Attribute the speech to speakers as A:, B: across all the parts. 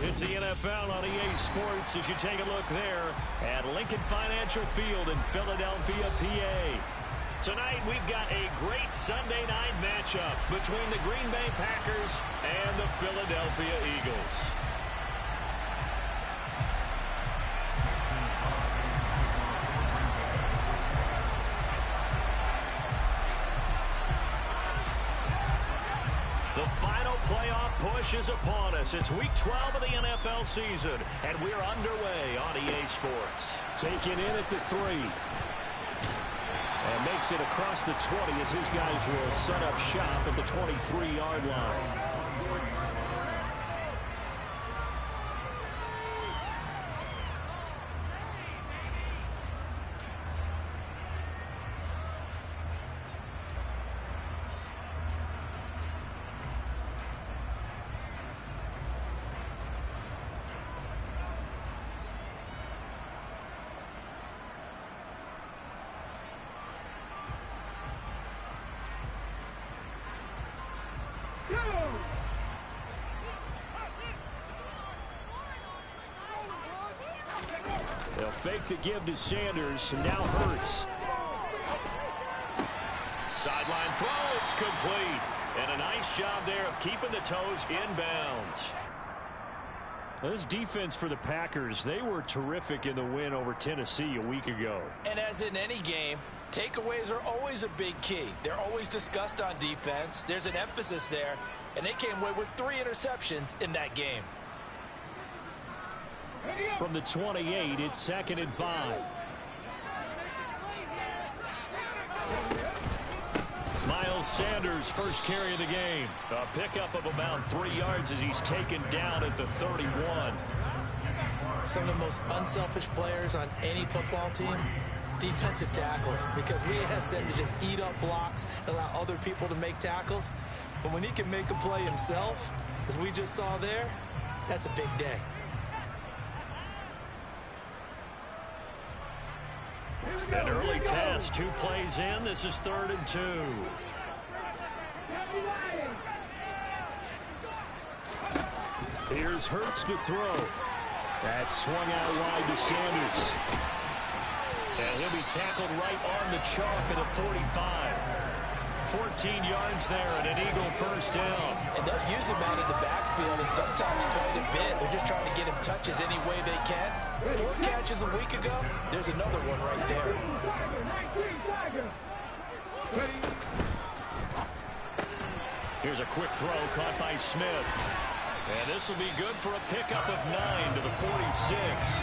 A: It's the NFL on EA Sports as you take a look there at Lincoln Financial Field in Philadelphia, PA. Tonight we've got a great Sunday night matchup between the Green Bay Packers and the Philadelphia Eagles. The final playoff push is upon us. It's week 12 of the NFL season, and we're underway on EA Sports.
B: Taken in at the 3. And makes it across the 20 as his guys will set up shop at the 23-yard line. They'll fake the give to Sanders, and now Hurts.
A: Sideline throw, it's complete. And a nice job there of keeping the toes in bounds.
B: This defense for the Packers, they were terrific in the win over Tennessee a week ago.
C: And as in any game, takeaways are always a big key. They're always discussed on defense. There's an emphasis there, and they came away with 3 interceptions in that game.
B: From the 28, it's 2nd and 5.
A: Miles Sanders, first carry of the game. A pickup of about 3 yards as he's taken down at the 31.
C: Some of the most unselfish players on any football team, defensive tackles, because we ask them to just eat up blocks and allow other people to make tackles. But when he can make a play himself, as we just saw there, that's a big day.
A: An early test, 2 plays in. This is 3rd and 2.
B: Here's Hurts to throw. That's swung out wide to Sanders.
A: And he'll be tackled right on the chalk at the 45. 14 yards there and an Eagle first down.
C: And they'll use him out of the backfield, and sometimes quite a bit. They're just trying to get him touches any way they can. 4 catches a week ago. There's another one right there.
A: Here's a quick throw caught by Smith. And this will be good for a pickup of 9 to the 46.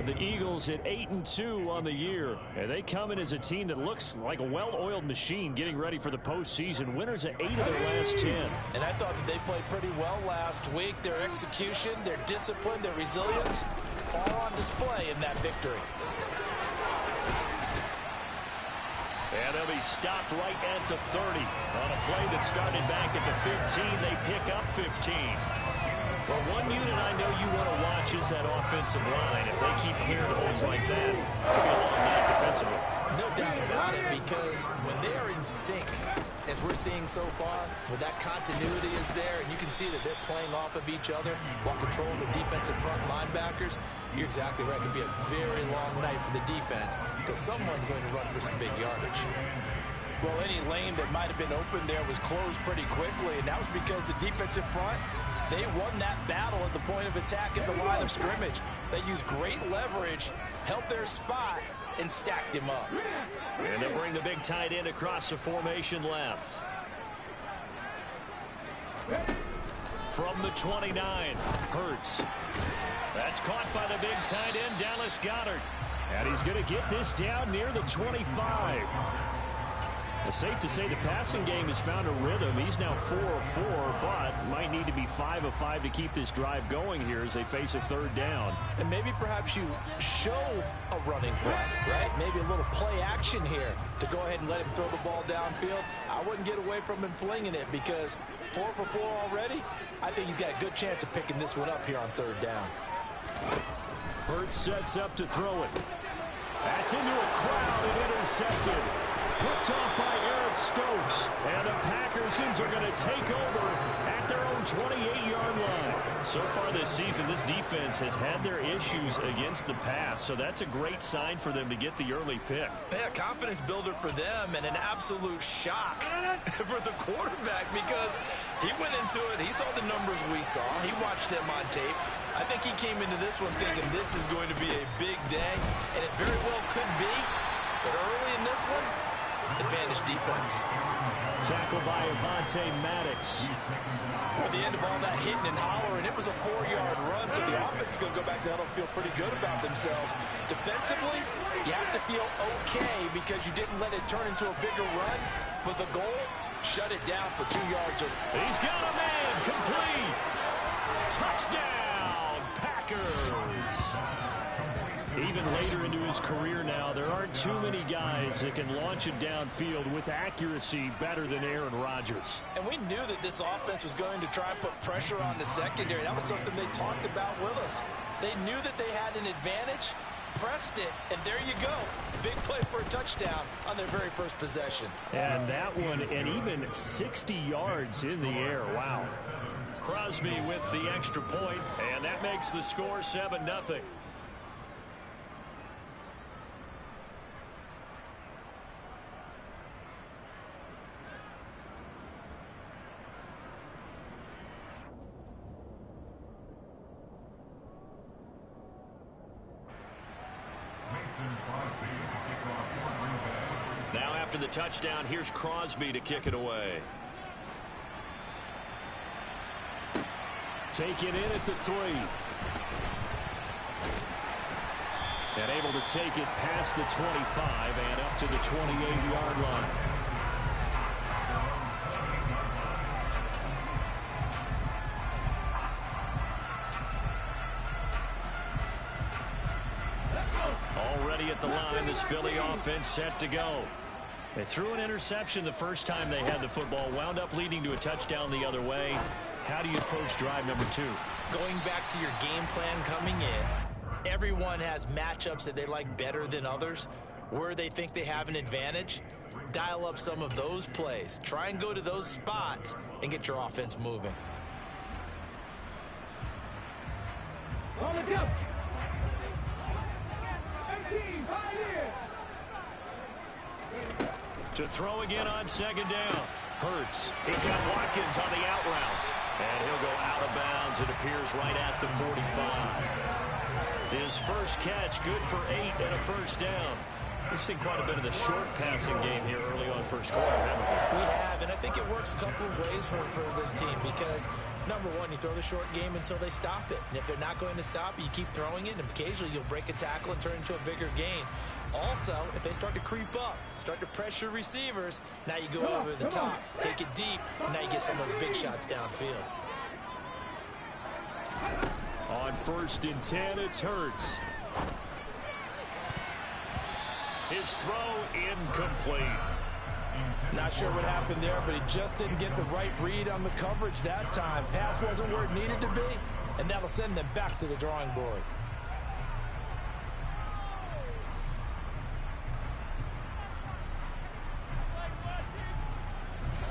B: The Eagles at 8-2 on the year. And they come in as a team that looks like a well-oiled machine getting ready for the postseason. Winners at 8 of their last 10.
C: And I thought that they played pretty well last week. Their execution, their discipline, their resilience, all on display in that victory.
A: And they'll be stopped right at the 30. On a play that started back at the 15, they pick up 15. Well, one unit I know you want to watch is that offensive line. If they keep clearing holes like that, it could be a long night defensively.
C: No doubt about it, because when they're in sync, as we're seeing so far, when that continuity is there, and you can see that they're playing off of each other while controlling the defensive front linebackers, you're exactly right. It could be a very long night for the defense, because someone's going to run for some big yardage. Well, any lane that might have been open there was closed pretty quickly, and that was because the defensive front, they won that battle at the point of attack at the line of scrimmage. They used great leverage, held their spot, and stacked him up.
A: And they'll bring the big tight end across the formation left. From the 29, Hurts. That's caught by the big tight end, Dallas Goedert.
B: And he's going to get this down near the 25. It's safe to say the passing game has found a rhythm. He's now 4 of 4, but might need to be 5 of 5 to keep this drive going here as they face a 3rd down.
C: And maybe perhaps you show a running play, right? Maybe a little play action here to go ahead and let him throw the ball downfield. I wouldn't get away from him flinging it, because 4 for 4 already, I think he's got a good chance of picking this one up here on 3rd down.
B: Hurts sets up to throw it. That's into a crowd and intercepted. Picked off by Eric Stokes. So far this season, this defense has had their issues against the pass, so that's a great sign for them to get the early pick.
C: Yeah, confidence builder for them and an absolute shock for the quarterback because he went into it. He saw the numbers we saw. He watched them on tape. I think he came into this one thinking this is going to be a big day, and it very well could be. But early in this one, advantage defense.
B: Tackle by Avonte Maddox.
C: At the end of all that hitting and hollering, it was a 4-yard run, so the offense is going to go back to huddle and feel pretty good about themselves. Defensively, you have to feel okay because you didn't let it turn into a bigger run, but the goal, shut it down for 2 yards.
B: He's got a man, complete. Touchdown, Packers. Even later into his career now, there aren't too many guys that can launch it downfield with accuracy better than Aaron Rodgers.
C: And we knew that this offense was going to try and put pressure on the secondary. That was something they talked about with us. They knew that they had an advantage, pressed it, and there you go. Big play for a touchdown on their very first possession.
B: And that one, and even 60 yards in the air. Wow.
A: Crosby with the extra point, and that makes the score 7-0. Now after the touchdown, here's Crosby to kick it away.
B: Taken in at the 3. And able to take it past the 25 and up to the 28-yard line.
A: Already at the line, this Philly offense set to go.
B: They threw an interception the first time they had the football, wound up leading to a touchdown the other way. How do you approach drive number 2?
C: Going back to your game plan coming in, everyone has matchups that they like better than others. Where they think they have an advantage, dial up some of those plays. Try and go to those spots and get your offense moving.
D: On the go.
A: To throw again on second down. Hurts. He's got Watkins on the out route. And he'll go out of bounds. It appears right at the 45. His first catch, good for 8 and a first down. We've seen quite a bit of the short passing game here early on first quarter, haven't we?
C: We have, and I think it works a couple of ways for this team because, number one, you throw the short game until they stop it. And if they're not going to stop it, you keep throwing it, and occasionally you'll break a tackle and turn it into a bigger gain. Also, if they start to creep up, start to pressure receivers, now you go over the top, take it deep, and now you get some of those big shots downfield.
B: On 1st and 10, it's Hurts.
A: His throw incomplete.
C: Not sure what happened there, but he just didn't get the right read on the coverage that time. Pass wasn't where it needed to be, and that'll send them back to the drawing board.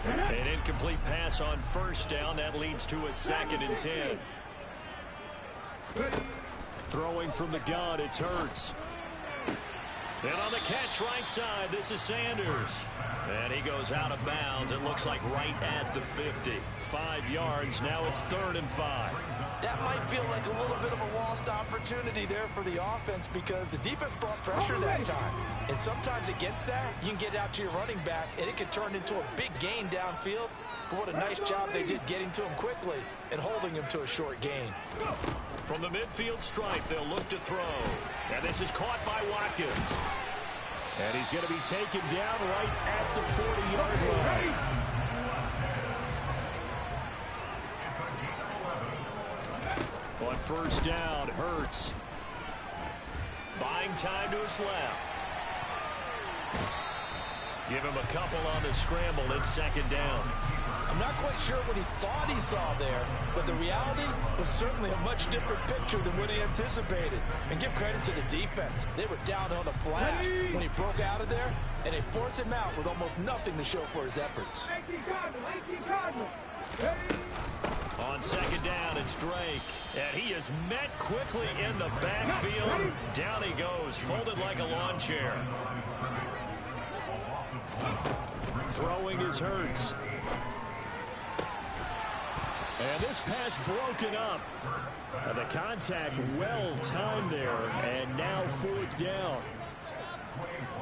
A: An incomplete pass on first down. That leads to a 2nd and 10.
B: Throwing from the gun, it's Hurts.
A: And on the catch right side, this is Sanders. And he goes out of bounds. It looks like right at the 50. 5 yards. Now it's 3rd and 5.
C: That might feel like a little bit of a lost opportunity there for the offense because the defense brought pressure that time. And sometimes against that, you can get out to your running back, and it can turn into a big gain downfield. But what a nice job they did getting to him quickly and holding him to a short gain.
A: From the midfield stripe, they'll look to throw. And this is caught by Watkins.
B: And he's going to be taken down right at the 40-yard line. On 1st down, Hurts.
A: Buying time to his left. Give him a couple on the scramble. It's 2nd down.
C: I'm not quite sure what he thought he saw there, but the reality was certainly a much different picture than what he anticipated. And give credit to the defense. They were down on a flash when he broke out of there, and they forced him out with almost nothing to show for his efforts.
A: On second down, it's Drake. And he is met quickly in the backfield. Down he goes, folded like a lawn chair. Throwing is Hurts. And this pass broken up. And the contact well timed there. And now 4th down.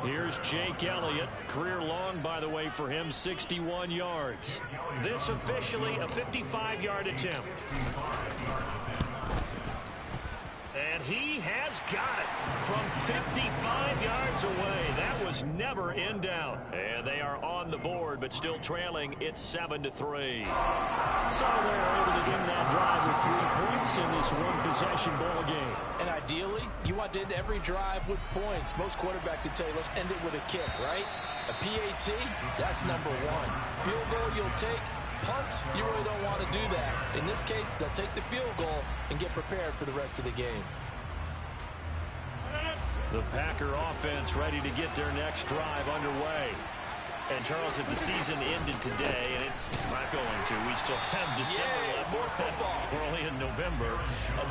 A: Here's Jake Elliott. Career long, by the way, for him, 61 yards.
B: This officially a 55-yard attempt. And he has got it from 55 yards away. That was never in doubt.
A: And they are on the board, but still trailing. It's 7-3.
B: So they're able to end that drive with 3 points in this one-possession ball game.
C: And ideally, you want to end every drive with points. Most quarterbacks would tell you, let's end it with a kick, right? A PAT, that's number 1. Field goal you'll take. Punts, you really don't want to do that. In this case, they'll take the field goal and get prepared for the rest of the game.
A: The Packer offense ready to get their next drive underway. And, Charles, if the season ended today, and it's not going to, we still have December left.
C: More football.
A: We're only in November,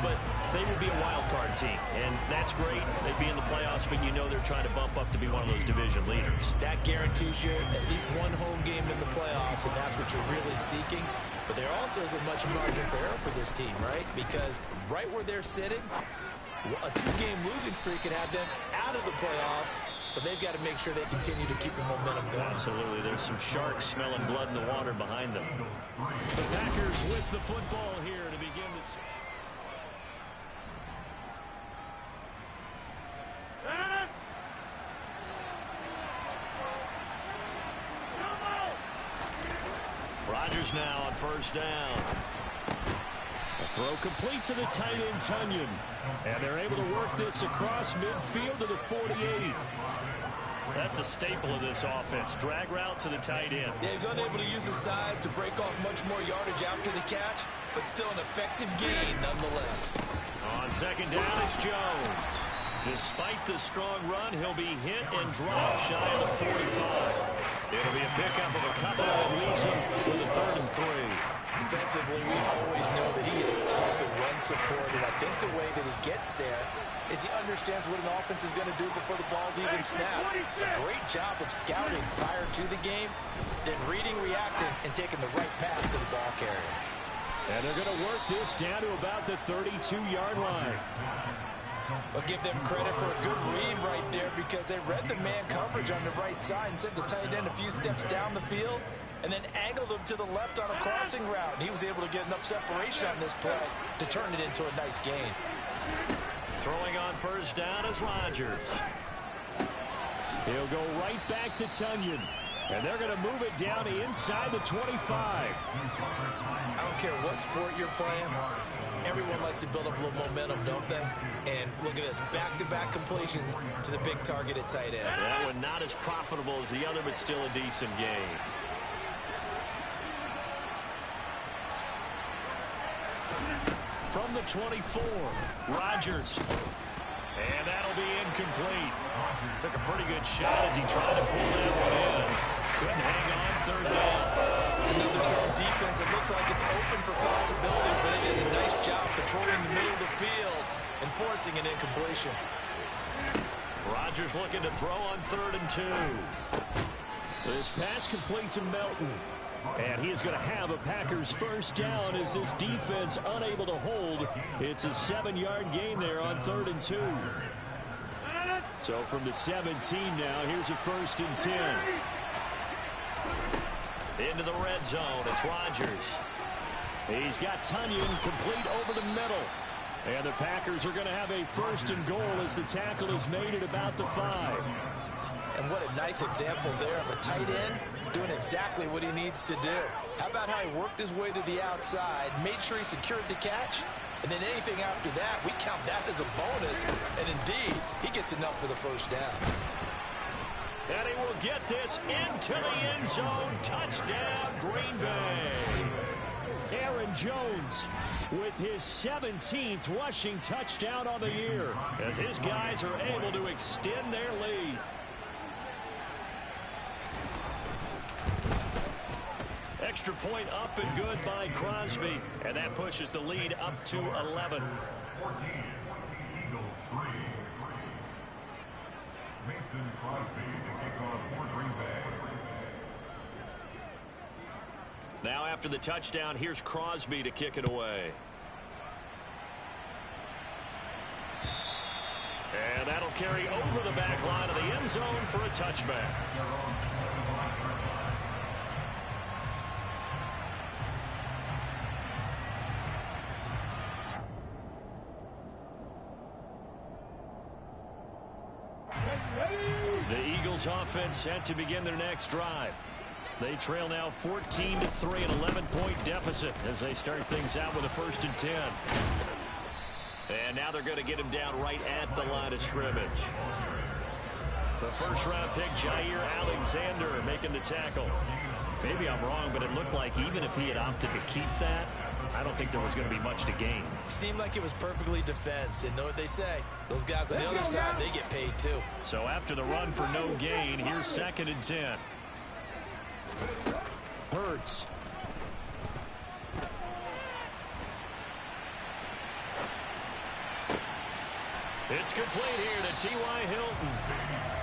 A: but they would be a wild card team, and that's great. They'd be in the playoffs, but you know they're trying to bump up to be one of those division leaders.
C: That guarantees you at least one home game in the playoffs, and that's what you're really seeking. But there also isn't much margin for error for this team, right? Because right where they're sitting, a 2-game losing streak can have them out of the playoffs, so they've got to make sure they continue to keep the momentum going.
A: Absolutely. There's some sharks smelling blood in the water behind them.
B: The Packers with the football here to begin this.
A: Rodgers now on 1st down.
B: A throw complete to the tight end, Tunyon. And they're able to work this across midfield to the 48.
A: That's a staple of this offense. Drag route to the tight end.
C: Yeah, he's unable to use his size to break off much more yardage after the catch, but still an effective gain nonetheless.
A: On 2nd down, it's Jones. Despite the strong run, he'll be hit and dropped shy of the 45. It'll be a pickup of a couple that leaves him with a 3rd and 3.
C: Defensively, we always know that he is tough and run supported. I think the way that he gets there is he understands what an offense is going to do before the ball's even snapped. A great job of scouting prior to the game, then reading, reacting, and taking the right path to the ball carrier.
B: And they're going to work this down to about the 32-yard line.
C: I'll give them credit for a good read right there because they read the man coverage on the right side and sent the tight end a few steps down the field and then angled him to the left on a crossing route. And he was able to get enough separation on this play to turn it into a nice gain.
A: Throwing on 1st down is Rodgers.
B: He'll go right back to Tunyon. And they're going to move it down to inside the 25.
C: I don't care what sport you're playing. Everyone likes to build up a little momentum, don't they? And look at this, back-to-back completions to the big target at tight end.
A: That one not as profitable as the other, but still a decent gain.
B: From the 24, Rodgers.
A: And that'll be incomplete. Took a pretty good shot as he tried to pull that one in. Couldn't hang on 3rd down.
C: It's another zone defense. It looks like it's open for possibilities, but they did a nice job patrolling the middle of the field and forcing an incompletion.
A: Rodgers looking to throw on 3rd and 2.
B: This pass complete to Melton. And he is going to have a Packers 1st down as this defense unable to hold. It's a 7-yard gain there on 3rd and 2. So from the 17 now, here's a 1st and 10.
A: Into the red zone, it's Rodgers.
B: He's got Tunyon complete over the middle. And the Packers are going to have a 1st and goal as the tackle is made at about the 5.
C: And what a nice example there of a tight end doing exactly what he needs to do. How about how he worked his way to the outside, made sure he secured the catch, and then anything after that, we count that as a bonus. And indeed, he gets enough for the 1st down.
A: And he will get this into the end zone. Touchdown, Green Bay.
B: Aaron Jones with his 17th rushing touchdown on the year,
A: as his guys are able to extend their lead. Extra point up and good by Crosby. And that pushes the lead up to 11.
E: 14, Eagles 3. Mason Crosby to kick off for Green Bay.
A: Now after the touchdown, here's Crosby to kick it away. And that'll carry over the back line of the end zone for a touchback. The Eagles offense set to begin their next drive. They trail now 14-3, an 11-point deficit as they start things out with a 1st and 10. And now they're going to get him down right at the line of scrimmage. The first-round pick, Jair Alexander, making the tackle. Maybe I'm wrong, but it looked like even if he had opted to keep that, I don't think there was going to be much to gain.
C: Seemed like it was perfectly defense. And know what they say? Those guys on the other side, they get paid too.
A: So after the run for no gain, here's 2nd and 10. Hurts. It's complete here to T.Y. Hilton.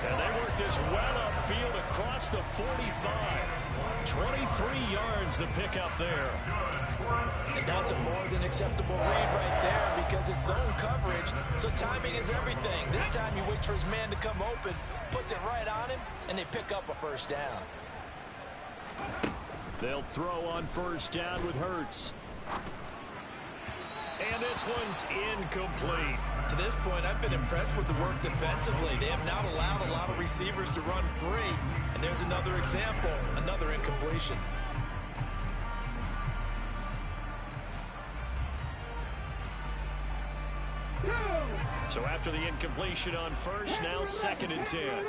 A: And they work this well upfield across the 45. 23 yards the pickup there.
C: And that's a more than acceptable read right there because it's zone coverage, so timing is everything. This time he waits for his man to come open, puts it right on him, and they pick up a 1st down.
A: They'll throw on 1st down with Hurts. And this one's incomplete.
C: To this point, I've been impressed with the work defensively. They have not allowed a lot of receivers to run free. And there's another example, another incompletion.
A: So after the incompletion on 1st, now 2nd and 10.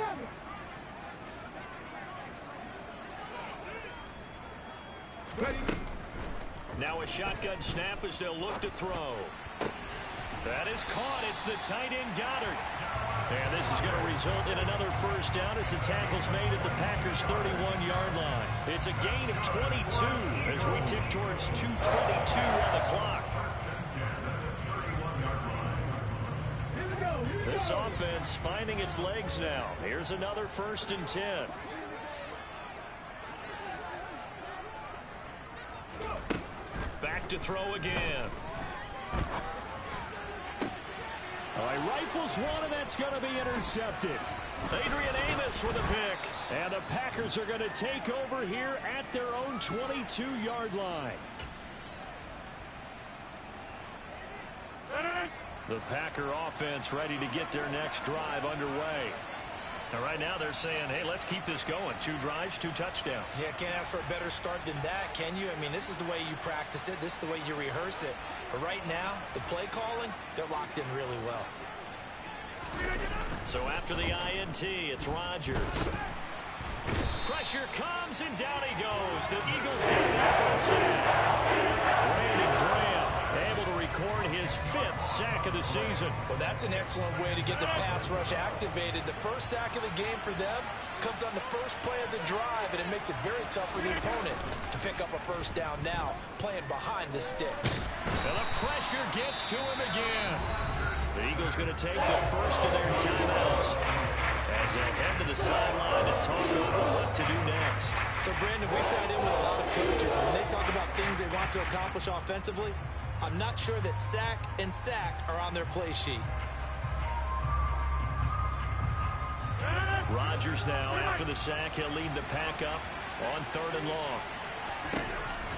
A: Now a shotgun snap as they'll look to throw. That is caught. It's the tight end Goddard. And this is going to result in another 1st down as the tackle's made at the Packers' 31-yard line. It's a gain of 22 as we tick towards 2:22 on the clock. This offense finding its legs now. Here's another 1st and 10. Back to throw again. He rifles one, and that's going to be intercepted. Adrian Amos with a pick. And the Packers are going to take over here at their own 22-yard line. The Packer offense ready to get their next drive underway. And right now they're saying, hey, let's keep this going. 2 drives, 2 touchdowns.
C: Yeah, can't ask for a better start than that, can you? I mean, this is the way you practice it. This is the way you rehearse it. But right now, the play calling, they're locked in really well.
A: So after the INT, it's Rodgers. Pressure comes, and down he goes. The Eagles get that for a sack. Brandon Graham able to record his 5th sack of the season.
C: Well, that's an excellent way to get the pass rush activated. The first sack of the game for them comes on the first play of the drive, and it makes it very tough for the opponent to pick up a 1st down now, playing behind the sticks.
A: And the pressure gets to him again. The Eagles going to take the first of their timeouts as they head to the sideline and talk over what to do next.
C: So, Brandon, we sat in with a lot of coaches, and when they talk about things they want to accomplish offensively, I'm not sure that sack and sack are on their play sheet.
A: Rodgers now, after the sack, he'll lead the pack up on 3rd and long.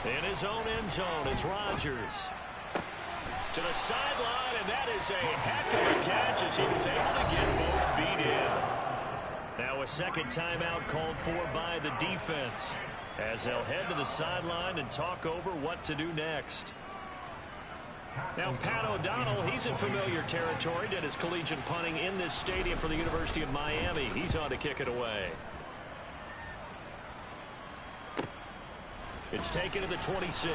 A: In his own end zone, it's Rodgers. To the sideline, and that is a heck of a catch as he was able to get both feet in. Now a 2nd timeout called for by the defense as they'll head to the sideline and talk over what to do next. Now Pat O'Donnell, he's in familiar territory, did his collegiate punting in this stadium for the University of Miami. He's on to kick it away. It's taken to the 26.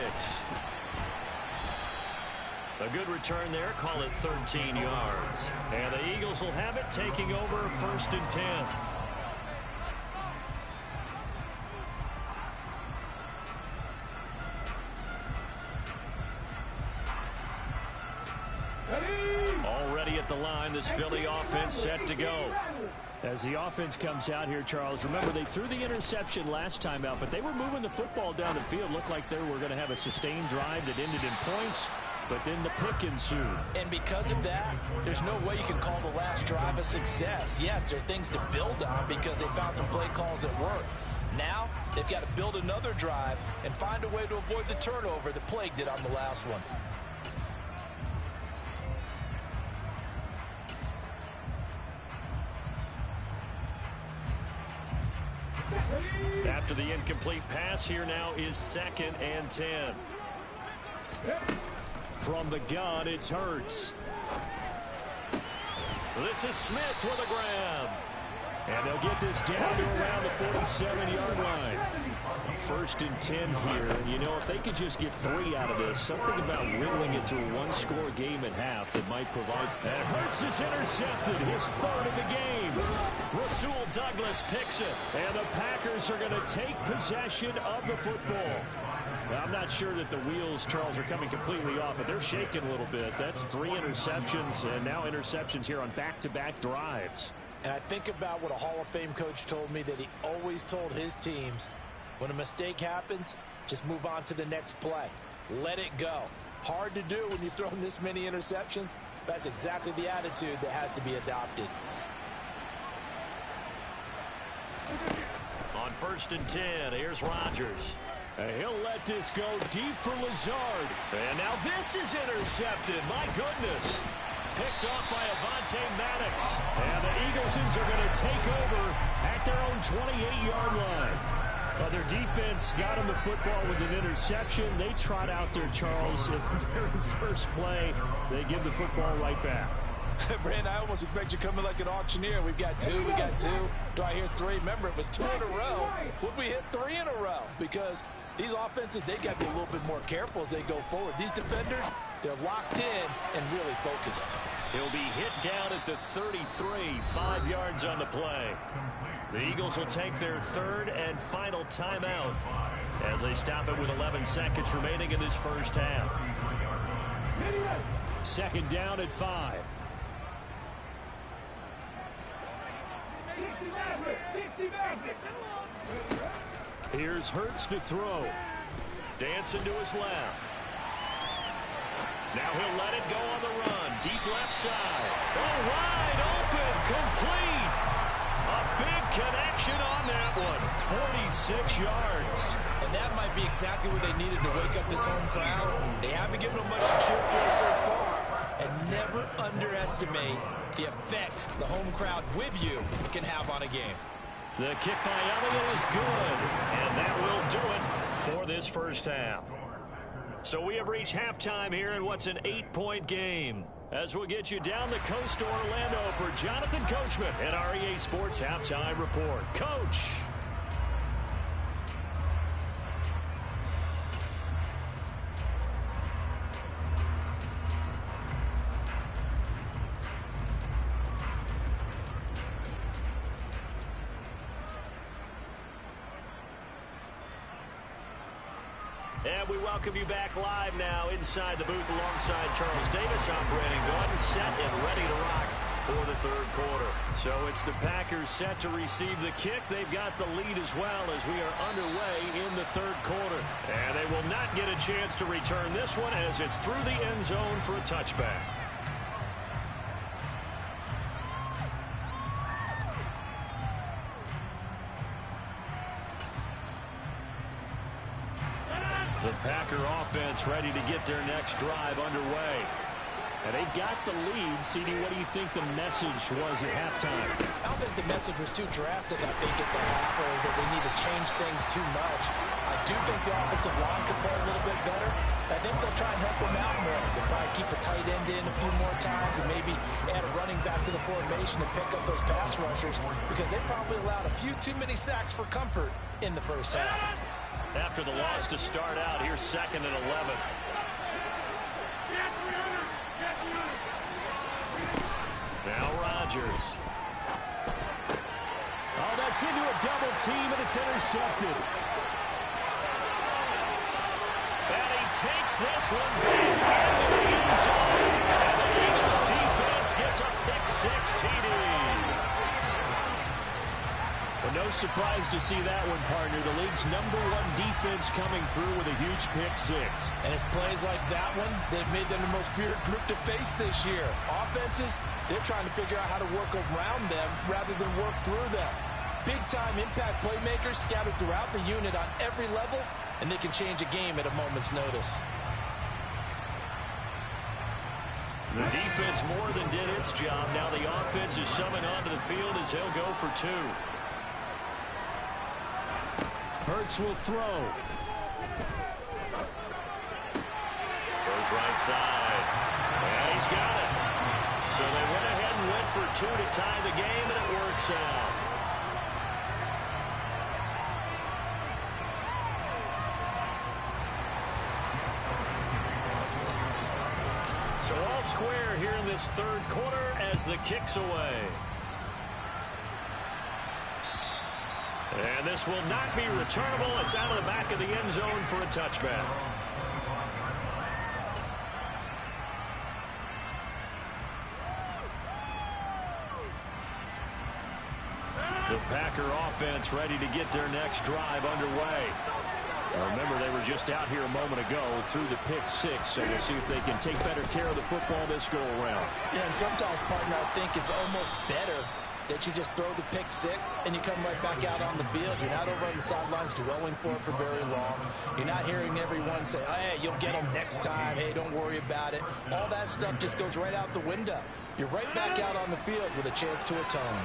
A: A good return there, call it 13 yards. And the Eagles will have it, taking over 1st and 10. at the line. This Philly offense set to go.
B: As the offense comes out here, Charles, remember they threw the interception last time out, but they were moving the football down the field. Looked like they were going to have a sustained drive that ended in points, but then the pick ensued.
C: And because of that, there's no way you can call the last drive a success. Yes, there are things to build on because they found some play calls that work. Now, they've got to build another drive and find a way to avoid the turnover the Plague did on the last one.
A: After the incomplete pass, here now is 2nd and 10.
B: From the gun, it's Hurts.
A: This is Smith with a grab.
B: And they'll get this down to around the 47-yard line. 1st and 10 here. And, you know, if they could just get 3 out of this, something about whittling it to a one-score game at half that might provide. And Hurts is intercepted, his 3rd of the game.
A: Rasul Douglas picks it.
B: And the Packers are going to take possession of the football. Now, I'm not sure that the wheels, Charles, are coming completely off, but they're shaking a little bit. That's 3 interceptions, and now interceptions here on back-to-back drives.
C: And I think about what a Hall of Fame coach told me, that he always told his teams, when a mistake happens, just move on to the next play. Let it go. Hard to do when you've thrown this many interceptions. That's exactly the attitude that has to be adopted.
A: On 1st and 10, here's Rodgers.
B: He'll let this go deep for Lazard.
A: And now this is intercepted. My goodness. Picked off by Avonte Maddox.
B: And the Eaglesons are going to take over at their own 28-yard line. Well, their defense got them the football with an interception. They trot out there, Charles, in the very first play. They give the football right back.
C: Brand, I almost expect you to come in like an auctioneer. We've got 2, we got 2. Do I hear 3? Remember, it was 2 in a row. Would we hit 3 in a row? Because these offenses, they got to be a little bit more careful as they go forward. These defenders, they're locked in and really focused.
A: He'll be hit down at the 33, 5 yards on the play. The Eagles will take their 3rd and final timeout as they stop it with 11 seconds remaining in this first half.
B: 2nd down at 5. Here's Hurts to throw.
A: Dancing to his left. Now he'll let it go on the run. Deep left side. Oh, wide open. Complete. A big connection on that one. 46 yards.
C: And that might be exactly what they needed to wake up this home crowd. They haven't given them much to cheer for so far. And never underestimate the effect the home crowd with you can have on a game.
A: The kick by Elliott is good. And that will do it for this first half. So we have reached halftime here in what's an 8-point game. As we'll get you down the coast to Orlando for Jonathan Coachman at our EA Sports Halftime Report. Coach. And we welcome you back live now inside the booth alongside Charles Davis. I'm Brandon Gaudin, set and ready to rock for the 3rd quarter. So it's the Packers set to receive the kick. They've got the lead as well as we are underway in the 3rd quarter. And they will not get a chance to return this one as it's through the end zone for a touchback. The Packer offense ready to get their next drive underway.
B: And they've got the lead. CD, what do you think the message was at halftime?
C: I don't think the message was too drastic, I think, at the half, or that they need to change things too much. I do think the offensive line could play a little bit better. I think they'll try and help them out more. They'll probably keep a tight end in a few more times and maybe add a running back to the formation to pick up those pass rushers, because they probably allowed a few too many sacks for comfort in the first half.
A: After the loss to start out, here's 2nd and 11. Now Rodgers.
B: Oh, that's into a double team, and it's intercepted.
A: And he takes this one back into the end zone. And the Eagles defense gets a pick-6 TD.
B: Well, no surprise to see that one, partner. The league's #1 defense coming through with a huge pick-6.
C: And it's plays like that one that made them the most feared group to face this year. Offenses, they're trying to figure out how to work around them rather than work through them. Big-time impact playmakers scattered throughout the unit on every level, and they can change a game at a moment's notice.
A: The defense more than did its job. Now the offense is summoned onto the field as he'll go for 2.
B: Hurts will throw.
A: Goes right side. And he's got it. So they went ahead and went for 2 to tie the game, and it works out. So all square here in this third quarter as the kick's away. And this will not be returnable. It's out of the back of the end zone for a touchback. The Packer offense ready to get their next drive underway. Now remember, they were just out here a moment ago through the pick-6, so we'll see if they can take better care of the football this go-around.
C: Yeah, and sometimes, partner, I think it's almost better that you just throw the pick-6 and you come right back out on the field. You're not over on the sidelines dwelling for it for very long. You're not hearing everyone say, hey, you'll get them next time. Hey, don't worry about it. All that stuff just goes right out the window. You're right back out on the field with a chance to atone.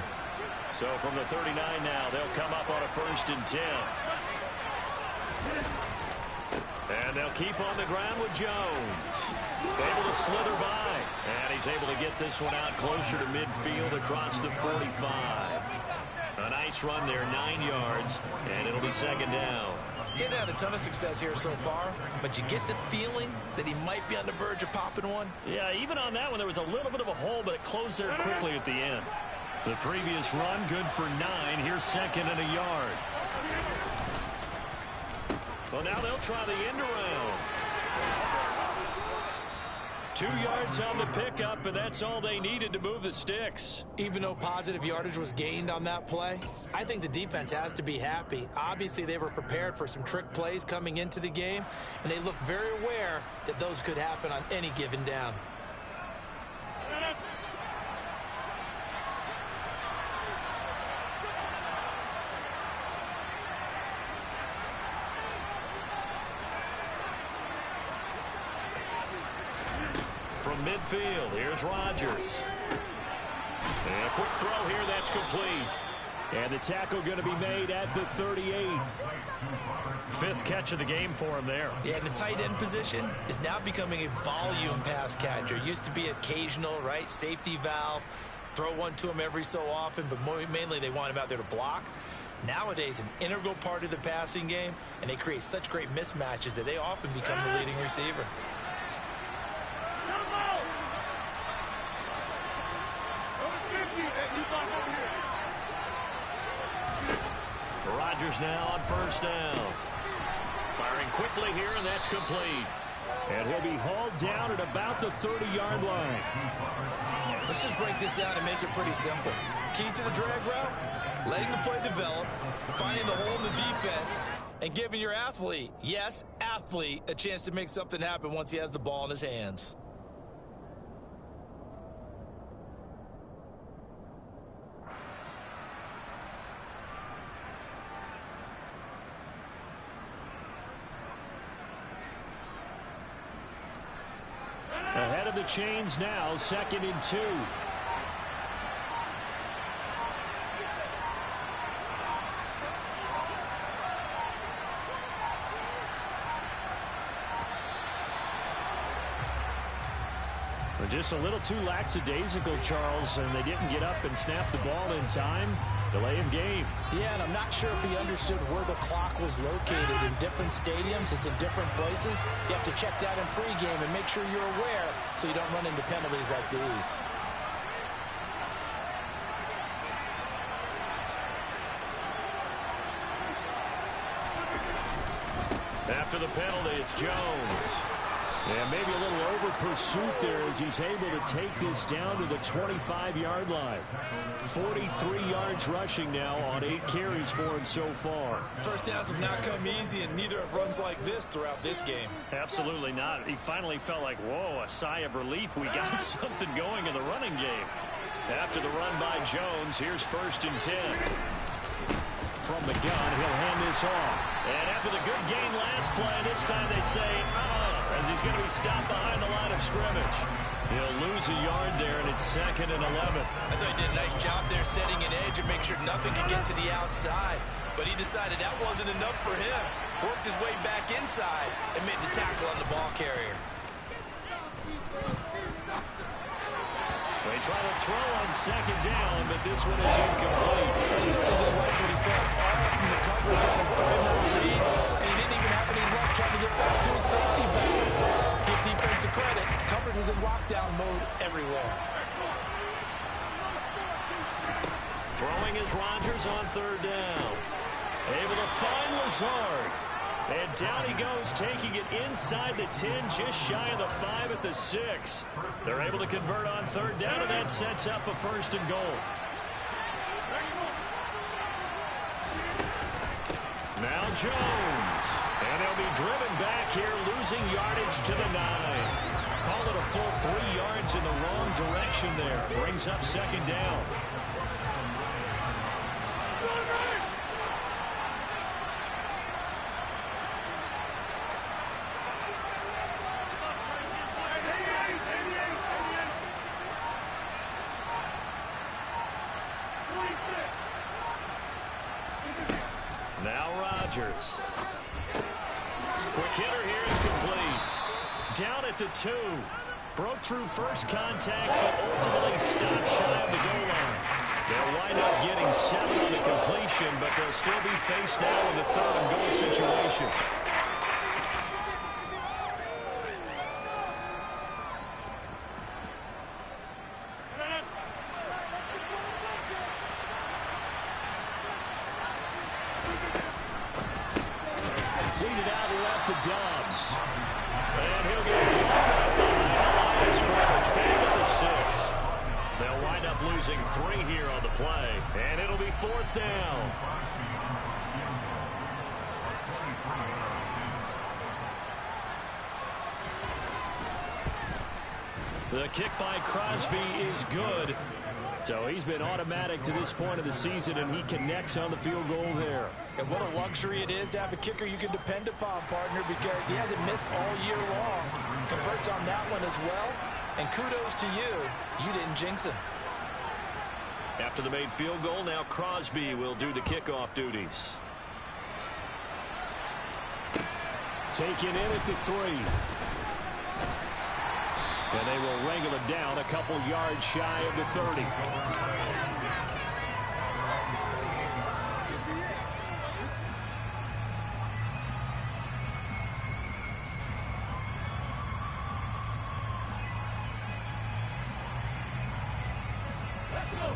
A: So from the 39 now, they'll come up on a 1st and 10. And they'll keep on the ground with Jones. Able to slither by. And he's able to get this one out closer to midfield across the 45. A nice run there, 9 yards, and it'll be 2nd down.
C: Getting had a ton of success here so far, but you get the feeling that he might be on the verge of popping one.
A: Yeah, even on that one, there was a little bit of a hole, but it closed there quickly at the end. The previous run, good for 9. Here's 2nd and a yard. Well, now they'll try the end around. 2 yards on the pickup, and that's all they needed to move the sticks.
C: Even though positive yardage was gained on that play, I think the defense has to be happy. Obviously, they were prepared for some trick plays coming into the game, and they looked very aware that those could happen on any given down.
A: From midfield, here's Rodgers. And a quick throw here, that's complete.
B: And the tackle going to be made at the 38.
A: 5th catch of the game for him there.
C: Yeah, and the tight end position is now becoming a volume pass catcher. Used to be occasional, right, safety valve. Throw one to him every so often, but mainly they want him out there to block. Nowadays, an integral part of the passing game, and they create such great mismatches that they often become the leading receiver.
A: Rodgers now on 1st down. Firing quickly here, and that's complete.
B: And he'll be hauled down at about the 30-yard line.
C: Let's just break this down and make it pretty simple. Key to the drag route, letting the play develop, finding the hole in the defense, and giving your athlete, yes, athlete, a chance to make something happen once he has the ball in his hands.
B: Ahead of the chains now, 2nd and 2. Just a little too lackadaisical, Charles, and they didn't get up and snap the ball in time. Delay of game.
C: Yeah, and I'm not sure if he understood where the clock was located. In different stadiums, it's in different places. You have to check that in pregame and make sure you're aware so you don't run into penalties like these.
A: After the penalty, it's Jones.
B: And maybe a little over pursuit there as he's able to take this down to the 25-yard line. 43 yards rushing now on 8 carries for him so far.
C: First downs have not come easy, and neither have runs like this throughout this game.
B: Absolutely not. He finally felt like, whoa, a sigh of relief. We got something going in the running game. After the run by Jones, here's 1st and 10. From the gun, he'll hand this off. And after the good gain last play, this time they say, as he's going to be stopped behind the line of scrimmage. He'll lose a yard there, and it's 2nd and 11.
C: I thought he did a nice job there setting an edge and make sure nothing could get to the outside. But he decided that wasn't enough for him. Worked his way back inside and made the tackle on the ball carrier.
B: They try to throw on 2nd down, but this one is incomplete.
C: He certainly didn't like what he saw all from the coverage on his 3-man reads, and he didn't even have any luck trying to get back to his safety back. Give defensive credit. Coverage was in lockdown mode everywhere.
B: Throwing is Rodgers on 3rd down. Able to find Lazard. And down he goes, taking it inside the 10, just shy of the 5 at the 6. They're able to convert on 3rd down, and that sets up a 1st and goal. Now Jones. And he'll be driven back here, losing yardage to the 9. Call it a full 3 yards in the wrong direction there. Brings up 2nd down. Now Rodgers. Quick hitter here is complete. Down at the 2. Broke through first contact, but ultimately stopped shy of the goal line. They'll wind up getting 7 on the completion, but they'll still be faced now with a 3rd and goal situation. Lead it out left to Dobbs. And he'll get behind the line of scrimmage back at the 6. They'll wind up losing 3 here on the play. And it'll be 4th down. The kick by Crosby is good. So he's been automatic to this point of the season, and he connects on the field goal there.
C: And what a luxury it is to have a kicker you can depend upon, partner, because he hasn't missed all year long. Converts on that one as well. And kudos to you. You didn't jinx him.
B: After the made field goal, now Crosby will do the kickoff duties. Taken in at the 3. And they will wrangle it down a couple yards shy of the 30.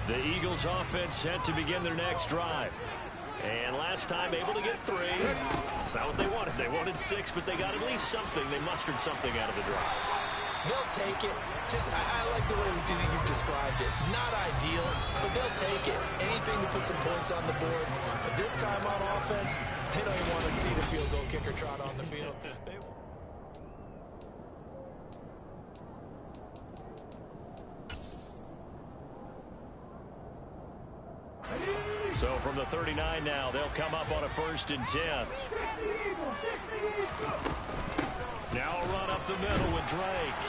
B: The Eagles offense set to begin their next drive. And last time able to get 3. That's not what they wanted. They wanted 6, but they got at least something. They mustered something out of the drive.
C: They'll take it. I like the way you've described it. Not ideal, but they'll take it. Anything to put some points on the board. But this time on offense, they don't even want to see the field goal kicker trot on the field.
B: So from the 39 now, they'll come up on a 1st and 10. Now a run up the middle with Drake.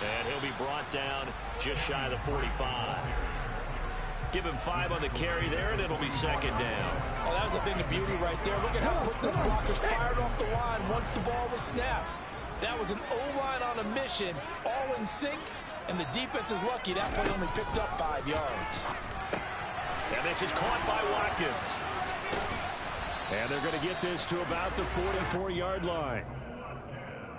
B: And he'll be brought down just shy of the 45. Give him 5 on the carry there, and it'll be 2nd down.
C: Oh, that was a thing of beauty right there. Look at how quick those blockers fired off the line once the ball was snapped. That was an O-line on a mission, all in sync, and the defense is lucky that play only picked up 5 yards.
B: And this is caught by Watkins. And they're going to get this to about the 44-yard line.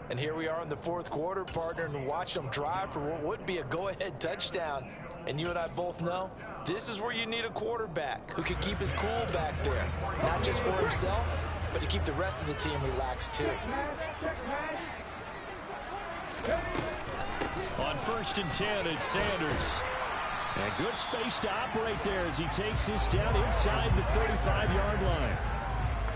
C: And here we are in the 4th quarter, partner, and watch them drive for what would be a go-ahead touchdown. And you and I both know this is where you need a quarterback who can keep his cool back there. Not just for himself, but to keep the rest of the team relaxed too.
B: On 1st and 10, it's Sanders. And good space to operate there as he takes this down inside the 35-yard line.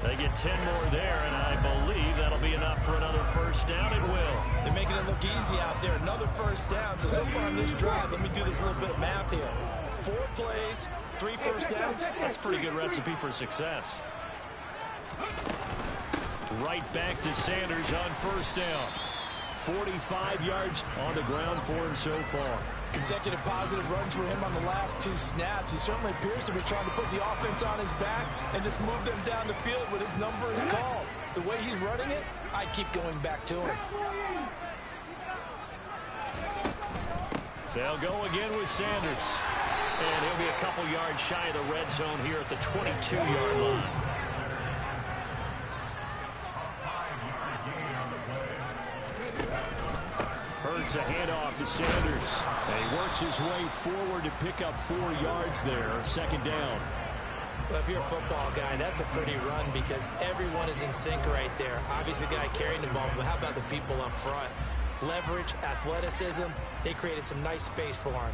B: They get 10 more there, and I believe that'll be enough for another first down. It will.
C: They're making it look easy out there. Another first down. So far on this drive, let me do this little bit of math here. 4 plays, 3 first downs.
B: That's a pretty good recipe for success. Right back to Sanders on first down. 45 yards on the ground for him so far.
C: Consecutive positive runs for him on the last 2 snaps. He certainly appears to be trying to put the offense on his back and just move them down the field when his number is called. The way he's running it, I keep going back to him.
B: They'll go again with Sanders. And he'll be a couple yards shy of the red zone here at the 22-yard line. Hurts a handoff to Sanders. And he works his way forward to pick up 4 yards there. 2nd down.
C: Well, if you're a football guy, that's a pretty run because everyone is in sync right there. Obviously, the guy carrying the ball, but how about the people up front? Leverage, athleticism, they created some nice space for him.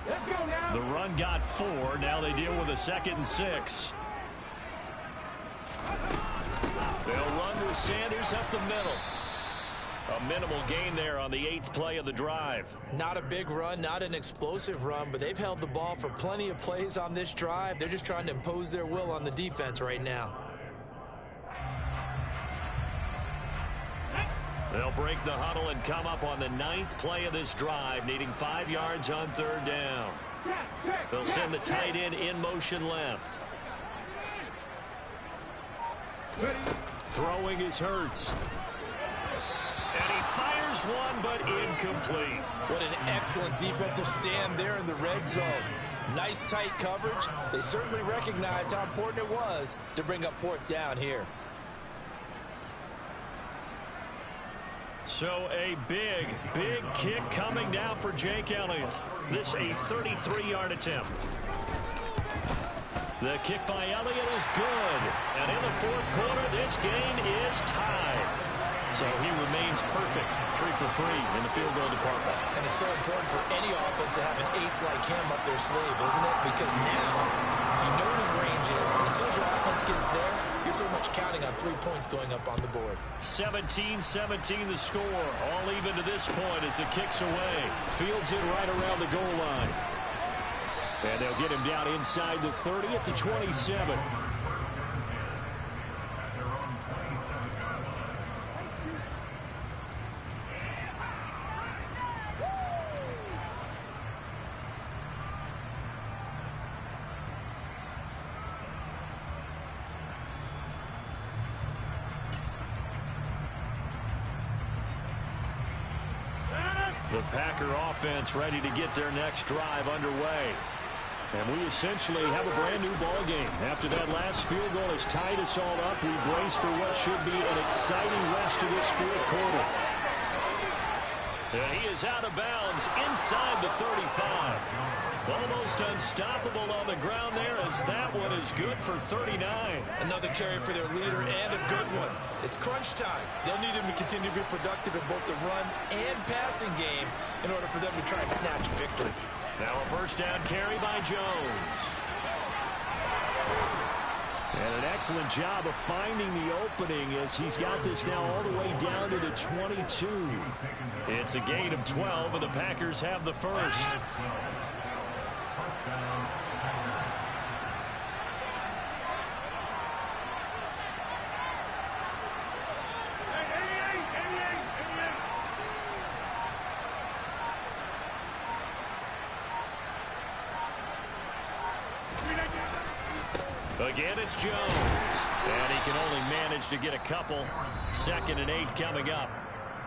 D: Let's go now.
B: The run got 4. Now they deal with a 2nd and 6. They'll run with Sanders up the middle. A minimal gain there on the 8th play of the drive.
C: Not a big run, not an explosive run, but they've held the ball for plenty of plays on this drive. They're just trying to impose their will on the defense right now.
B: They'll break the huddle and come up on the 9th play of this drive, needing 5 yards on 3rd down. They'll send the tight end in motion left. Throwing is Hurts. And he fires one, but incomplete.
C: What an excellent defensive stand there in the red zone. Nice tight coverage. They certainly recognized how important it was to bring up 4th down here.
B: So a big kick coming now for Jake Elliott. This a 33-yard attempt. The kick by Elliott is good. And in the 4th quarter, this game is tied. So he remains perfect, 3 for 3 in the field goal department.
C: And it's so important for any offense to have an ace like him up their sleeve, isn't it? Because now you know what his range is. And as soon as your offense gets there, you're pretty much counting on 3 points going up on the board.
B: 17-17 the score. All even to this point as it kicks away. Fields it right around the goal line. And they'll get him down inside the 30 at the 27. The Packer offense ready to get their next drive underway. And we essentially have a brand new ball game. After that last field goal has tied us all up, we brace for what should be an exciting rest of this 4th quarter. And he is out of bounds inside the 35. Almost unstoppable on the ground there as that one is good for 39.
C: Another carry for their leader and a good one. It's crunch time. They'll need him to continue to be productive in both the run and passing game in order for them to try and snatch a victory.
B: Now a first down carry by Jones. And an excellent job of finding the opening as he's got this now all the way down to the 22. It's a gain of 12, and the Packers have the first. Again, it's Jones. And he can only manage to get a couple. 2nd and 8 coming up.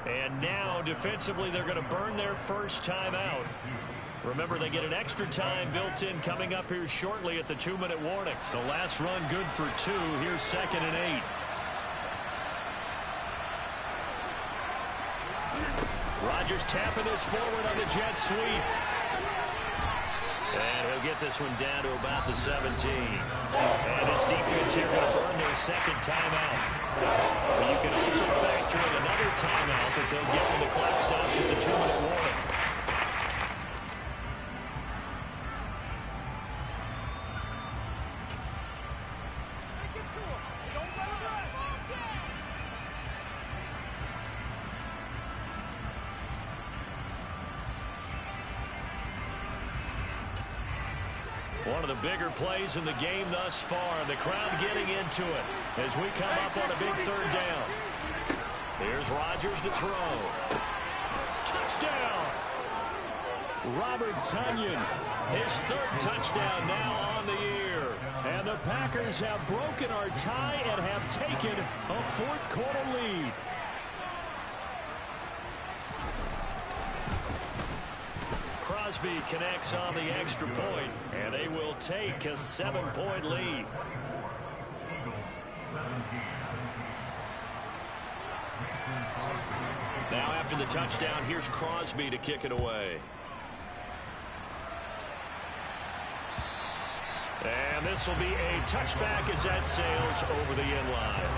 B: And now, defensively, they're going to burn their first time out. Remember, they get an extra time built in coming up here shortly at the 2-minute warning. The last run good for 2. Here's 2nd and 8. Rodgers tapping this forward on the jet sweep. And he'll get this one down to about the 17. And this defense here going to burn their
A: a second timeout. But you can also factor in another timeout that they'll get when the clock stops at the 2-minute warning. One of the bigger plays in the game thus far. The crowd getting into it as we come up on a big third down. Here's Rodgers to throw. Touchdown! Robert Tonyan, his third touchdown now on the year. And the Packers have broken our tie and have taken a fourth-quarter lead. Crosby connects on the extra point, and they will take a 7-point lead. Now after the touchdown, here's Crosby to kick it away. And this will be a touchback as that sails over the end line.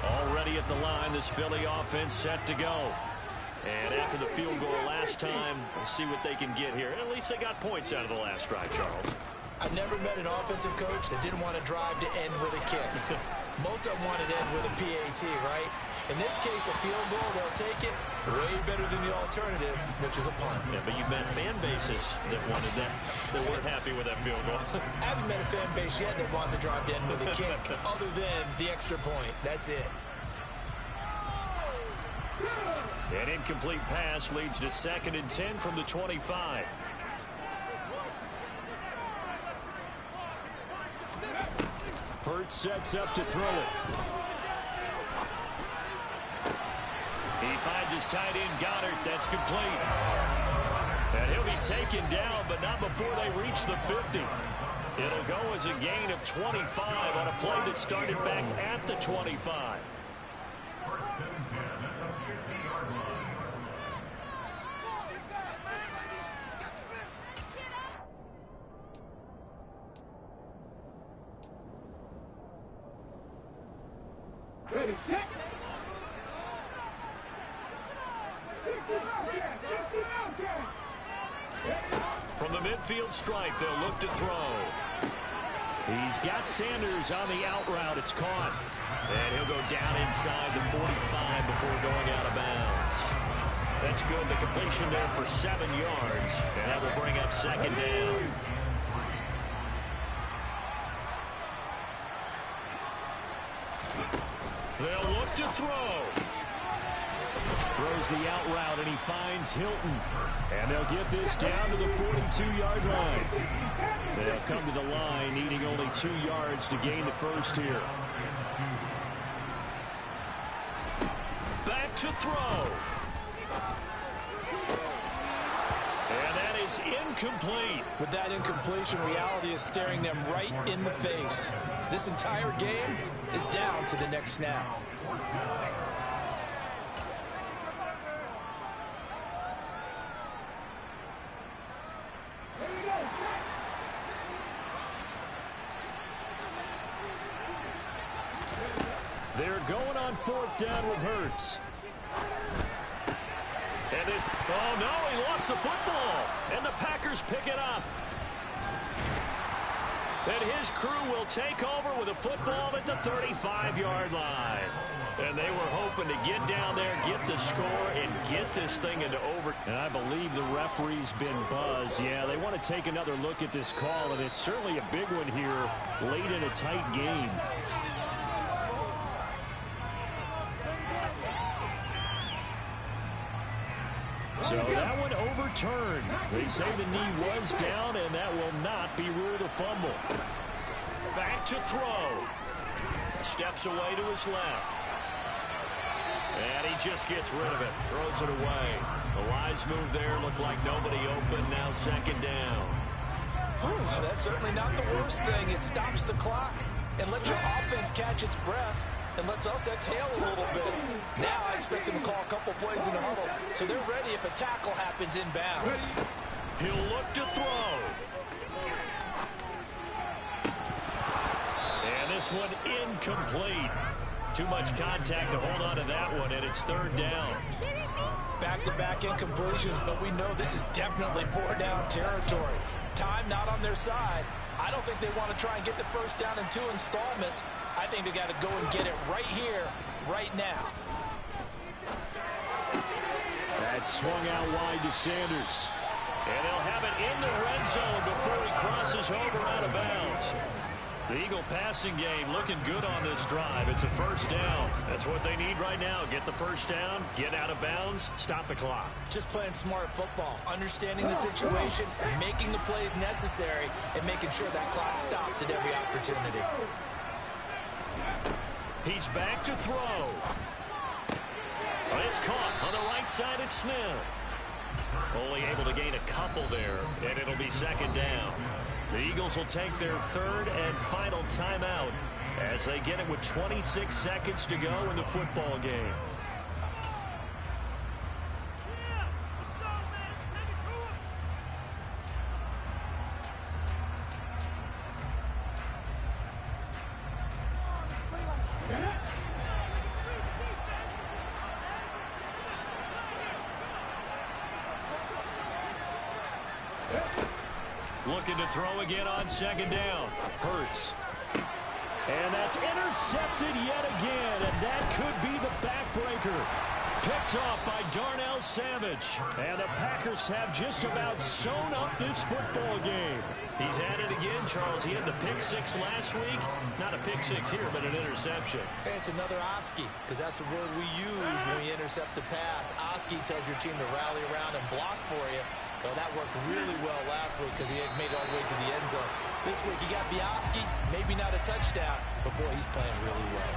A: Already at the line, this Philly offense set to go. And after the field goal last time, we'll see what they can get here. At least they got points out of the last drive, Charles.
C: I've never met an offensive coach that didn't want to drive to end with a kick. Most of them want to end with a PAT, right? In this case, a field goal, they'll take it way better than the alternative, which is a punt.
A: Yeah, but you've met fan bases that wanted that. They weren't happy with that field goal.
C: I haven't met a fan base yet that wants to drive to end with a kick, other than the extra point. That's it.
A: An incomplete pass leads to 2nd and 10 from the 25. Hurts sets up to throw it. He finds his tight end Goddard. That's complete. And he'll be taken down, but not before they reach the 50. It'll go as a gain of 25 on a play that started back at the 25.
D: Ready, set.
A: From the midfield stripe, they'll look to throw. He's got Sanders on the out route. It's caught. And he'll go down inside the 45 before going out of bounds. That's good. The completion there for 7 yards. And that will bring up 2nd down. They'll look to throw. Throws the out route, and he finds Hilton. And they'll get this down to the 42-yard line. They'll come to the line, needing only 2 yards to gain the first here. Back to throw. And that is incomplete.
C: With that incompletion, reality is staring them right in the face. This entire game is down to the next snap.
A: They're going on 4th down with Hurts. And this, oh no, he lost the football. And the Packers pick it up. And his crew will take over with a football at the 35-yard line. And they were hoping to get down there, get the score, and get this thing into over. And I believe the referee's been buzzed. Yeah, they want to take another look at this call, and it's certainly a big one here late in a tight game. So that one overturned. They say the knee was down, and that will not be ruled a fumble. Back to throw. Steps away to his left. And he just gets rid of it. Throws it away. The wise move there. Looked like nobody open. Now 2nd down.
C: That's certainly not the worst thing. It stops the clock and lets your offense catch its breath. and lets us exhale a little bit. Now I expect them to call a couple plays in the huddle, so they're ready if a tackle happens inbounds.
A: He'll look to throw. And this one incomplete. Too much contact to hold on to that one, and it's third down.
C: Back-to-back incompletions, but we know this is definitely four-down territory. Time not on their side. I don't think they want to try and get the first down in 2 installments. I think they got to go and get it right here, right now.
B: That's swung out wide to Sanders.
A: And they'll have it in the red zone before he crosses over out of bounds. The Eagle passing game looking good on this drive. It's a first down. That's what they need right now. Get the first down, get out of bounds, stop the clock.
C: Just playing smart football, understanding the situation, making the plays necessary, and making sure that clock stops at every opportunity.
A: He's back to throw. But it's caught on the right side at Smith. Only able to gain a couple there, and it'll be second down. The Eagles will take their third and final timeout as they get it with 26 seconds to go in the football game. Looking to throw again on second down. Hurts.
B: And that's intercepted yet again, and that could be the backbreaker. Picked off by Darnell Savage. And the Packers have just about sewn up this football game.
A: He's at it again, Charles. He had the pick six last week. Not a pick six here, but an interception.
C: Hey, it's another Oski, because that's the word we use when we intercept the pass. Oski tells your team to rally around and block for you. Well, that worked really well last week because he had made it all the way to the end zone. This week, he got Bioski, maybe not a touchdown, but boy, he's playing really well.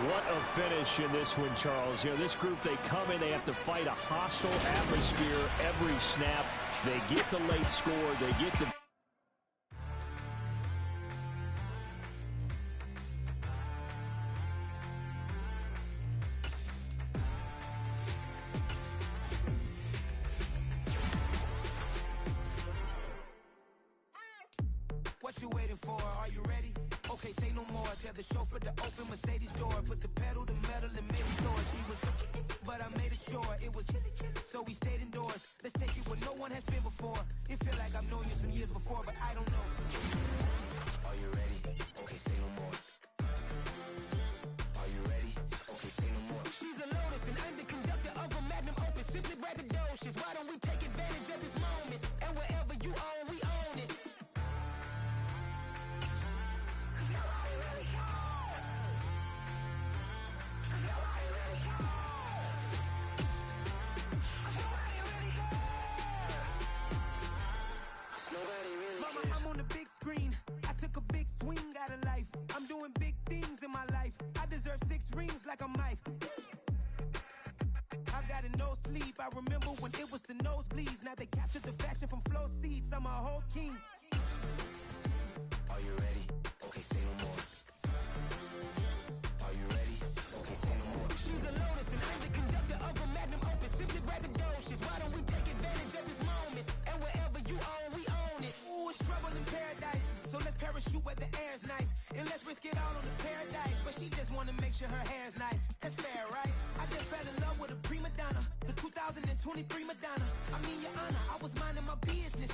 B: What a finish in this one, Charles. You know, this group, they come in, they have to fight a hostile atmosphere every snap. They get the late score, they get the...
F: What you waiting for? Are you ready? Okay, say no more. Tell the chauffeur to open Mercedes door. Put the pedal to metal and made it soar. She was, but I made it sure it was. So we stayed indoors. Let's take it where no one has been before. It feel like I've known you some years before, but I don't know. Are you ready? Okay, say no more. Are you ready? Okay, say no more. She's a Lotus and I'm the conductor of a Magnum Opus. Simply braggadocious. Why don't we take advantage of this moment? And wherever you own, we own it. I deserve 6 rings like a Mike. I've got a no sleep. I remember when it was the nosebleeds. Now they captured the fashion from flow seats. I'm a whole king. Are you ready? Okay, say no more. Are you ready? Okay, say no more. She's a Lotus and I'm the conductor of a Magnum Opus. Simply braggadocious. Why don't we take advantage of this moment? And wherever you own, we own it. Ooh, it's trouble in paradise. So let's parachute where the air's nice. And let's risk it all on the paradise. But she just wanna make sure her hair's nice. That's fair, right? I just fell in love with a prima donna. The 2023 Madonna. I mean, your honor, I was minding my business.